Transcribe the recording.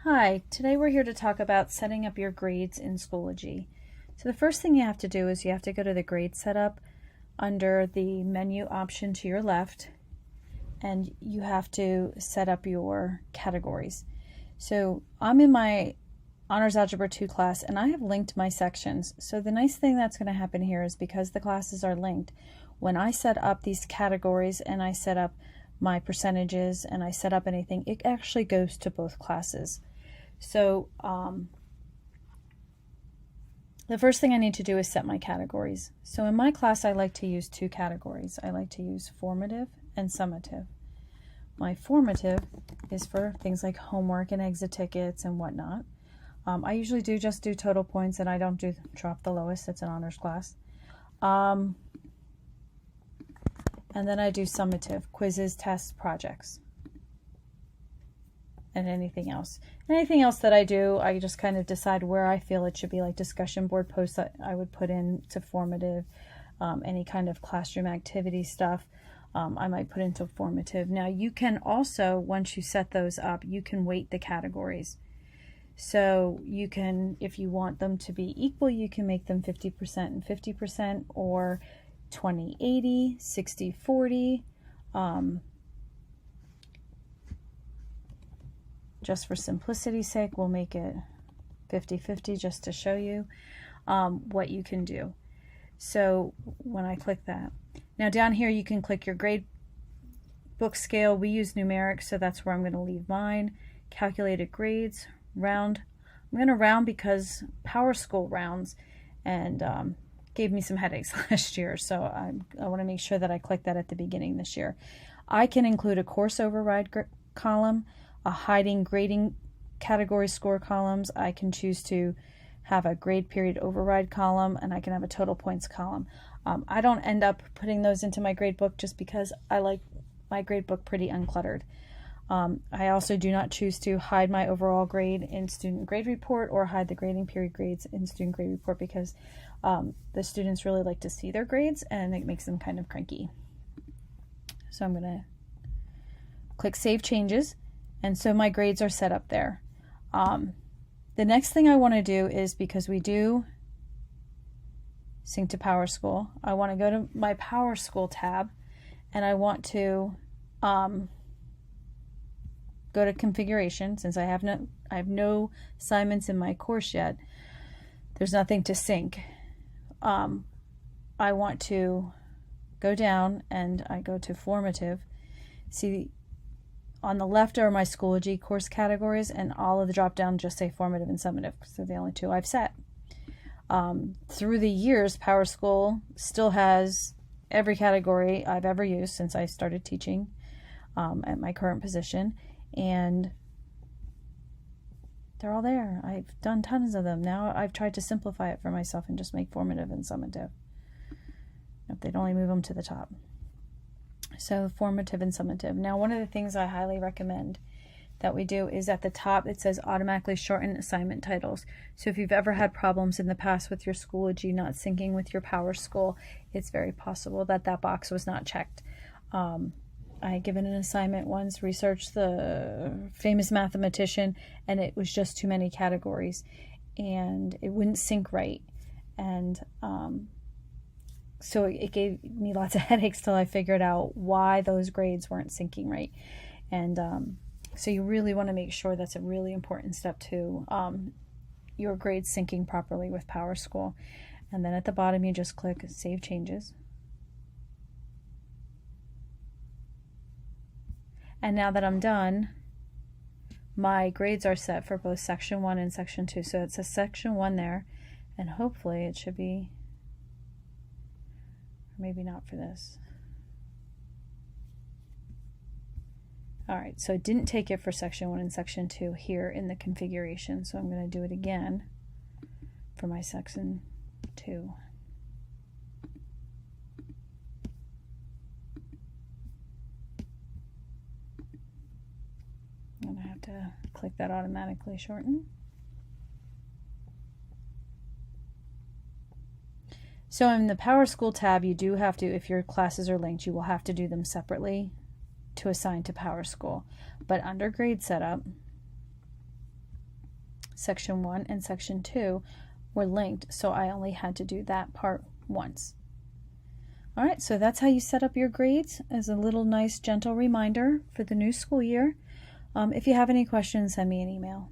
Hi, today we're here to talk about setting up your grades in Schoology. So the first thing you have to do is you have to go to the grade setup under the menu option to your left, and you have to set up your categories. So I'm in my Honors Algebra 2 class and I have linked my sections. So the nice thing that's going to happen here is because the classes are linked, when I set up these categories and I set up my percentages and I set up anything, it actually goes to both classes. So the first thing I need to do is set my categories. So in my class, I like to use two categories. I like to use formative and summative. My formative is for things like homework and exit tickets and whatnot. I usually just do total points, and I don't do drop the lowest. It's an honors class. And then I do summative, quizzes, tests, projects, and anything else. Anything else that I do, I just kind of decide where I feel it should be, like discussion board posts that I would put into formative, any kind of classroom activity stuff, I might put into formative. Now you can also, once you set those up, you can weight the categories. So you can, if you want them to be equal, you can make them 50% and 50%, or 20-80, 60-40. Just for simplicity's sake, we'll make it 50-50 just to show you what you can do. So when I click that, now down here you can click your grade book scale. We use numeric, so that's where I'm going to leave mine. Calculated grades, round. I'm going to round because PowerSchool rounds and gave me some headaches last year, so I want to make sure that I click that at the beginning this year. I can include a course override column, a hiding grading category score columns. I can choose to have a grade period override column, and I can have a total points column. I don't end up putting those into my grade book just because I like my grade book pretty uncluttered. I also do not choose to hide my overall grade in student grade report or hide the grading period grades in student grade report because the students really like to see their grades and it makes them kind of cranky. So I'm going to click Save Changes, and so my grades are set up there. The next thing I want to do is, because we do sync to PowerSchool, I want to go to my PowerSchool tab and I want to go to configuration. Since I have no assignments in my course yet, there's nothing to sync. I want to go down and I go to formative. See, on the left are my Schoology course categories, and all of the drop down just say formative and summative because they're the only two I've set. Through the years, PowerSchool still has every category I've ever used since I started teaching at my current position, and they're all there. I've done tons of them. Now I've tried to simplify it for myself and just make formative and summative. If they'd only move them to the top. So formative and summative. Now one of the things I highly recommend that we do is at the top it says automatically shorten assignment titles. So if you've ever had problems in the past with your Schoology not syncing with your PowerSchool, it's very possible that that box was not checked. I had given an assignment once, research the famous mathematician, and it was just too many categories and it wouldn't sync right. And so it gave me lots of headaches till I figured out why those grades weren't syncing right. And so you really want to make sure that's a really important step to your grades syncing properly with PowerSchool. And then at the bottom you just click Save Changes. And now that I'm done, my grades are set for both Section 1 and Section 2. So it says Section 1 there, and hopefully it should be, maybe not for this. Alright, so it didn't take it for Section 1 and Section 2 here in the configuration, so I'm going to do it again for my Section 2. I'm going to have to click that automatically shorten. So in the PowerSchool tab, you do have to, if your classes are linked, you will have to do them separately to assign to PowerSchool. But under Grade Setup, section 1 and section 2 were linked, so I only had to do that part once. All right, so that's how you set up your grades, as a little nice gentle reminder for the new school year. If you have any questions, send me an email.